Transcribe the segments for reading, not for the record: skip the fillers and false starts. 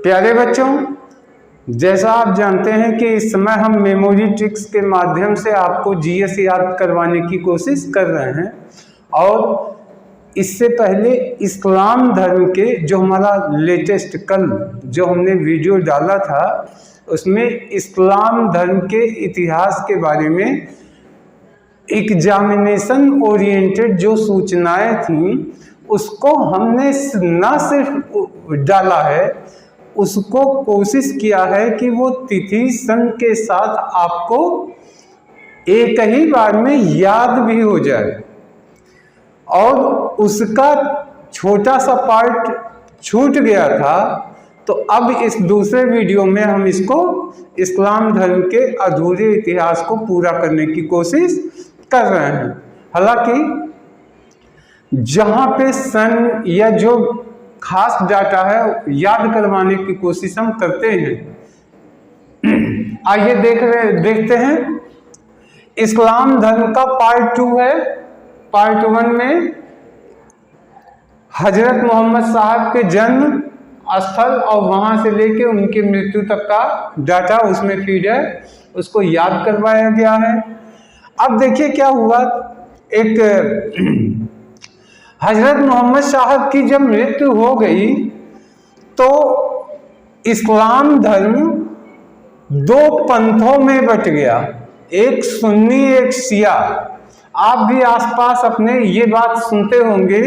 प्यारे बच्चों, जैसा आप जानते हैं कि इस समय हम मेमोरी ट्रिक्स के माध्यम से आपको जीएस याद करवाने की कोशिश कर रहे हैं। और इससे पहले इस्लाम धर्म के जो हमारा लेटेस्ट कल जो हमने वीडियो डाला था उसमें इस्लाम धर्म के इतिहास के बारे में एग्जामिनेशन ओरिएंटेड जो सूचनाएं थीं उसको हमने न सिर्फ डाला है, उसको कोशिश किया है कि वो तिथि सन के साथ आपको एक ही बार में याद भी हो जाए। और उसका छोटा सा पार्ट छूट गया था, तो अब इस दूसरे वीडियो में हम इसको इस्लाम धर्म के अधूरे इतिहास को पूरा करने की कोशिश कर रहे हैं। हालांकि जहाँ पे सन या जो खास डाटा है याद करवाने की कोशिश हम करते हैं। आइए देखते हैं। इस्लाम धर्म का पार्ट 2 है। पार्ट 1 में हजरत मोहम्मद साहब के जन्म स्थल और वहां से लेके उनकी मृत्यु तक का डाटा उसमें फीड है, उसको याद करवाया गया है। अब देखिए क्या हुआ। एक हजरत मोहम्मद साहब की जब मृत्यु हो गई तो इस्लाम धर्म 2 पंथों में बट गया, एक सुन्नी एक शिया। आप भी आसपास अपने ये बात सुनते होंगे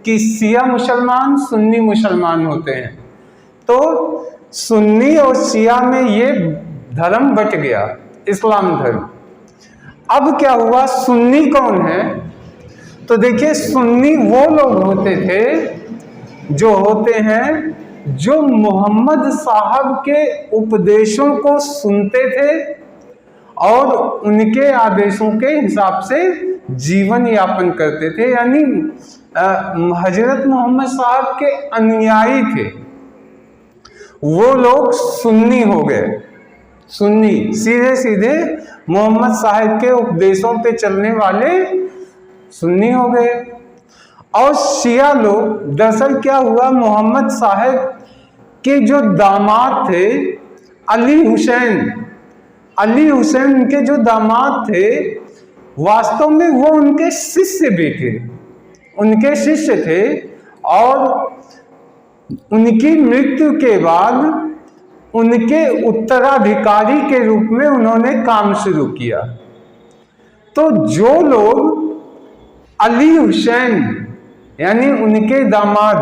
कि शिया मुसलमान सुन्नी मुसलमान होते हैं। तो सुन्नी और शिया में ये धर्म बट गया, इस्लाम धर्म। अब क्या हुआ, सुन्नी कौन है? तो देखिए, सुन्नी वो लोग होते थे जो होते हैं जो मोहम्मद साहब के उपदेशों को सुनते थे और उनके आदेशों के हिसाब से जीवन यापन करते थे, यानी हजरत मोहम्मद साहब के अनुयायी थे। वो लोग सुन्नी हो गए। सुन्नी सीधे सीधे मोहम्मद साहब के उपदेशों पे चलने वाले सुन्नी हो गए। और शिया लोग, दरअसल क्या हुआ, मोहम्मद साहब के जो दामाद थे अली हुसैन उनके जो दामाद थे, वास्तव में वो उनके शिष्य भी थे, उनके शिष्य थे। और उनकी मृत्यु के बाद उनके उत्तराधिकारी के रूप में उन्होंने काम शुरू किया। तो जो लोग अली हुसैन यानी उनके दामाद,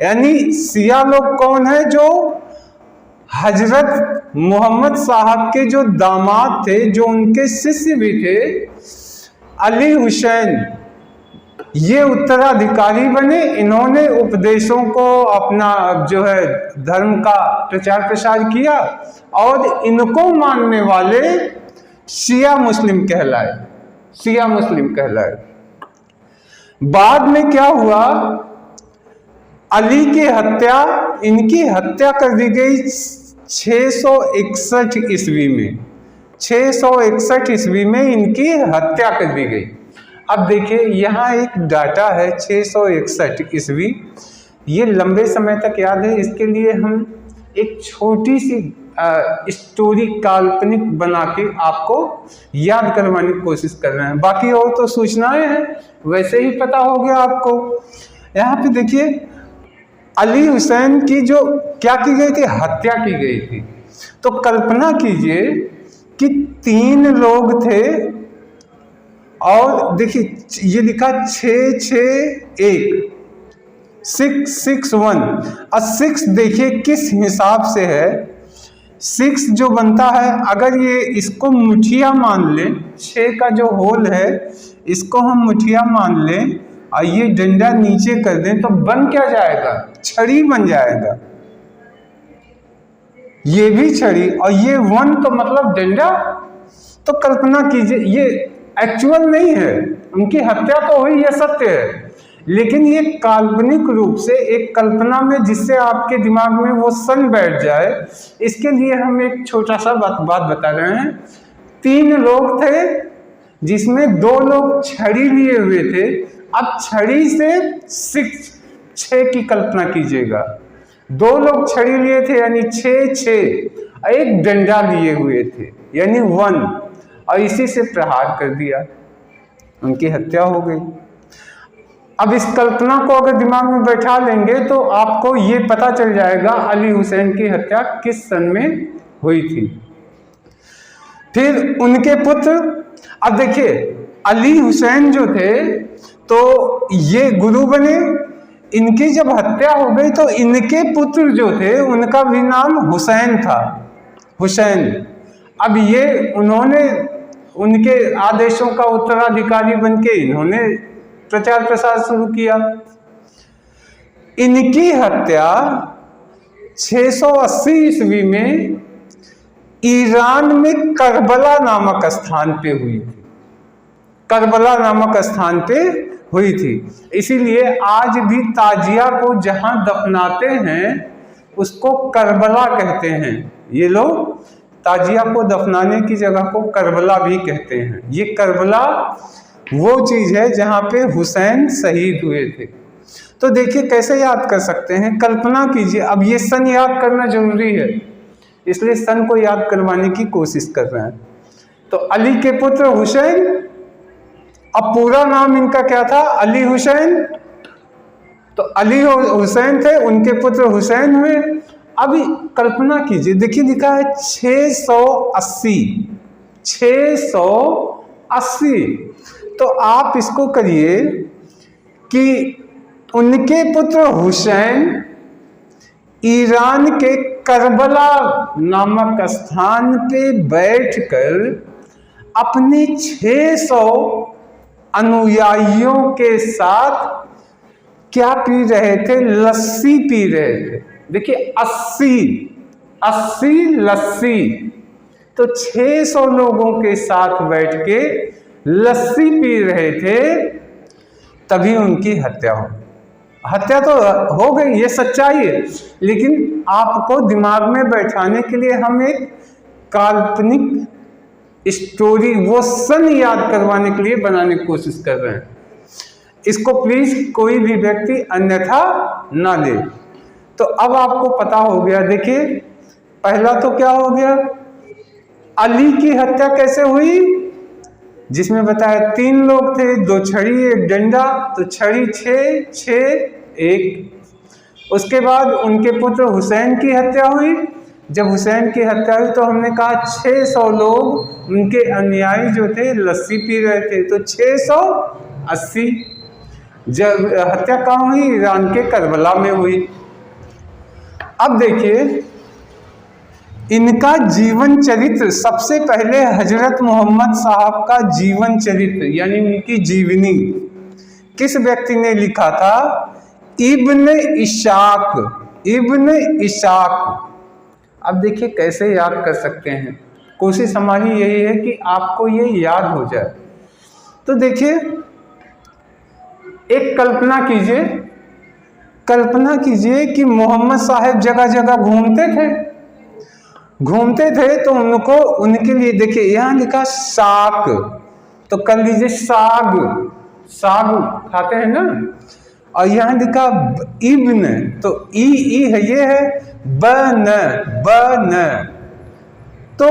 यानी शिया लोग कौन है, जो हजरत मोहम्मद साहब के जो दामाद थे, जो उनके शिष्य भी थे, अली हुसैन, ये उत्तराधिकारी बने। इन्होंने उपदेशों को अपना जो है धर्म का प्रचार प्रसार किया और इनको मानने वाले शिया मुस्लिम कहलाए, शिया मुस्लिम कहलाए। बाद में क्या हुआ, अली की हत्या, इनकी हत्या कर दी गई 661 ईस्वी में। 661 ईस्वी में इनकी हत्या कर दी गई। अब देखिए यहाँ एक डाटा है 661 ईस्वी, ये लंबे समय तक याद है। इसके लिए हम एक छोटी सी स्टोरी काल्पनिक बना के आपको याद करवाने की कोशिश कर रहे हैं। बाकी और तो सूचनाएं हैं, वैसे ही पता हो गया आपको। यहाँ पे देखिए, अली हुसैन की जो क्या की गई थी, हत्या की गई थी। तो कल्पना कीजिए कि 3 लोग थे और देखिए ये लिखा 661 661। और 6 देखिए किस हिसाब से है। 6 जो बनता है, अगर ये इसको मुठिया मान लें, 6 का जो होल है इसको हम मुठिया मान लें और ये डंडा नीचे कर दें तो बन क्या जाएगा, छड़ी बन जाएगा। ये भी छड़ी और ये 1 तो मतलब डंडा। तो कल्पना कीजिए, ये एक्चुअल नहीं है, उनकी हत्या तो हुई, ये सत्य है, लेकिन ये काल्पनिक रूप से एक कल्पना में, जिससे आपके दिमाग में वो सन बैठ जाए, इसके लिए हम एक छोटा सा बात बता रहे हैं। 3 लोग थे जिसमें 2 लोग छड़ी लिए हुए थे। अब छड़ी से 6 की कल्पना कीजिएगा। 2 लोग छड़ी लिए थे यानी 6, एक डंडा लिए हुए थे यानी 1, और इसी से प्रहार कर दिया, उनकी हत्या हो गई। अब इस कल्पना को अगर दिमाग में बैठा लेंगे तो आपको ये पता चल जाएगा अली हुसैन की हत्या किस सन में हुई थी। फिर उनके पुत्र, अब देखिए अली हुसैन जो थे तो ये गुरु बने, इनकी जब हत्या हो गई तो इनके पुत्र जो थे उनका भी नाम हुसैन था, हुसैन। अब ये उन्होंने उनके आदेशों का उत्तराधिकारी बनके इन्होंने प्रचार प्रसार शुरू किया। इनकी हत्या 680 ईस्वी में ईरान में करबला नामक स्थान पे हुई थी, करबला नामक स्थान पे हुई थी। इसीलिए आज भी ताजिया को जहां दफनाते हैं उसको करबला कहते हैं। ये लोग ताजिया को दफनाने की जगह को करबला भी कहते हैं। ये करबला वो चीज है जहां पे हुसैन शहीद हुए थे। तो देखिए कैसे याद कर सकते हैं, कल्पना कीजिए। अब ये सन याद करना जरूरी है, इसलिए सन को याद करवाने की कोशिश कर रहे हैं। तो अली के पुत्र हुसैन, अब पूरा नाम इनका क्या था, अली हुसैन। तो अली हुसैन थे, उनके पुत्र हुसैन हुए। अब कल्पना कीजिए, देखिए लिखा है 680, 680। तो आप इसको करिए कि उनके पुत्र हुसैन ईरान के करबला नामक स्थान पे बैठकर अपने 600 अनुयायियों के साथ क्या पी रहे थे, लस्सी पी रहे थे। देखिए 80 लस्सी, तो 600 लोगों के साथ बैठ के लस्सी पी रहे थे, तभी उनकी हत्या हो। हत्या तो हो गई, ये सच्चाई है, लेकिन आपको दिमाग में बैठाने के लिए हम एक काल्पनिक स्टोरी, वो सन याद करवाने के लिए बनाने की कोशिश कर रहे हैं। इसको प्लीज कोई भी व्यक्ति अन्यथा ना ले। तो अब आपको पता हो गया। देखिए पहला तो क्या हो गया, अली की हत्या कैसे हुई, जिसमें बताया 3 लोग थे, 2 छड़ी 1 डंडा, तो छड़ी 6, 1। उसके बाद उनके पुत्र हुसैन की हत्या हुई। जब हुसैन की हत्या हुई तो हमने कहा 600 लोग उनके अनुयायी जो थे लस्सी पी रहे थे, तो 680। जब हत्या कहाँ हुई, ईरान के करबला में हुई। अब देखिए इनका जीवन चरित्र, सबसे पहले हजरत मोहम्मद साहब का जीवन चरित्र यानी उनकी जीवनी किस व्यक्ति ने लिखा था, इब्न इशाक। अब देखिए कैसे याद कर सकते हैं, कोशिश हमारी यही है कि आपको ये याद हो जाए। तो देखिए एक कल्पना कीजिए कि मोहम्मद साहब जगह जगह घूमते थे तो उनको, उनके लिए देखिए यहाँ लिखा साग, तो कर लीजिए साग खाते हैं ना, और यहाँ लिखा इब्न, तो ई है, ये है बन। तो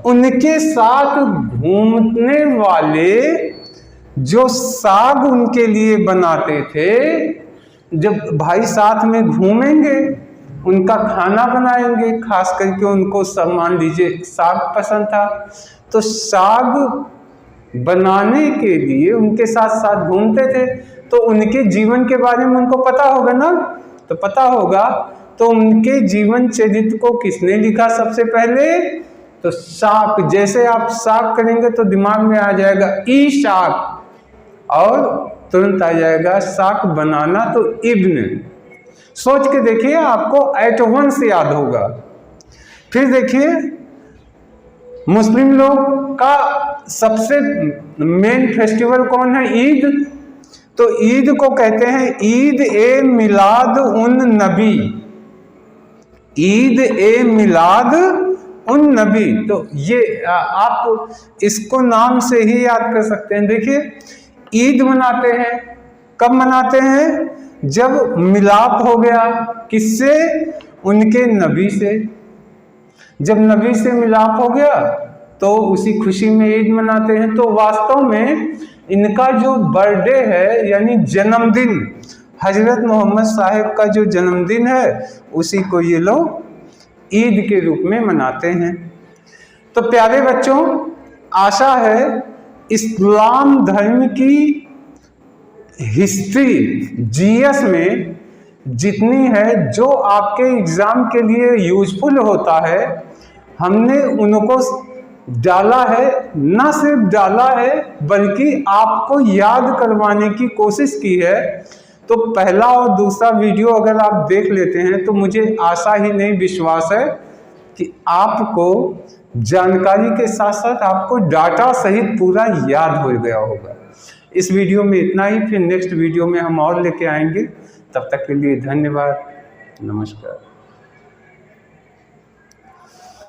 उनके साथ घूमने वाले जो साग उनके लिए बनाते थे, जब भाई साथ में घूमेंगे उनका खाना बनाएंगे, खास करके उनको सब मान लीजिए साग पसंद था, तो साग बनाने के लिए उनके साथ साथ घूमते थे। तो उनके जीवन के बारे में उनको पता होगा ना, तो पता होगा। तो उनके जीवन चरित्र को किसने लिखा सबसे पहले, तो साग। जैसे आप साग करेंगे तो दिमाग में आ जाएगा ई साग, और तुरंत आ जाएगा साग बनाना, तो इब्न। सोच के देखिए, आपको एट वंस याद होगा। फिर देखिए मुस्लिम लोग का सबसे मेन फेस्टिवल कौन है, ईद। तो ईद को कहते हैं ईद ए मिलाद उन नबी, ईद ए मिलाद उन नबी। तो ये आप इसको नाम से ही याद कर सकते हैं। देखिए ईद मनाते हैं, कब मनाते हैं, जब मिलाप हो गया, किससे, उनके नबी से। जब नबी से मिलाप हो गया तो उसी खुशी में ईद मनाते हैं। तो वास्तव में इनका जो बर्थडे है यानी जन्मदिन, हजरत मोहम्मद साहिब का जो जन्मदिन है उसी को ये लोग ईद के रूप में मनाते हैं। तो प्यारे बच्चों, आशा है इस्लाम धर्म की हिस्ट्री जीएस में जितनी है जो आपके एग्जाम के लिए यूजफुल होता है, हमने उनको डाला है। न सिर्फ डाला है बल्कि आपको याद करवाने की कोशिश की है। तो पहला और दूसरा वीडियो अगर आप देख लेते हैं तो मुझे आशा ही नहीं विश्वास है कि आपको जानकारी के साथ साथ आपको डाटा सहित पूरा याद हो गया होगा। इस वीडियो में इतना ही, फिर नेक्स्ट वीडियो में हम और लेके आएंगे। तब तक के लिए धन्यवाद, नमस्कार।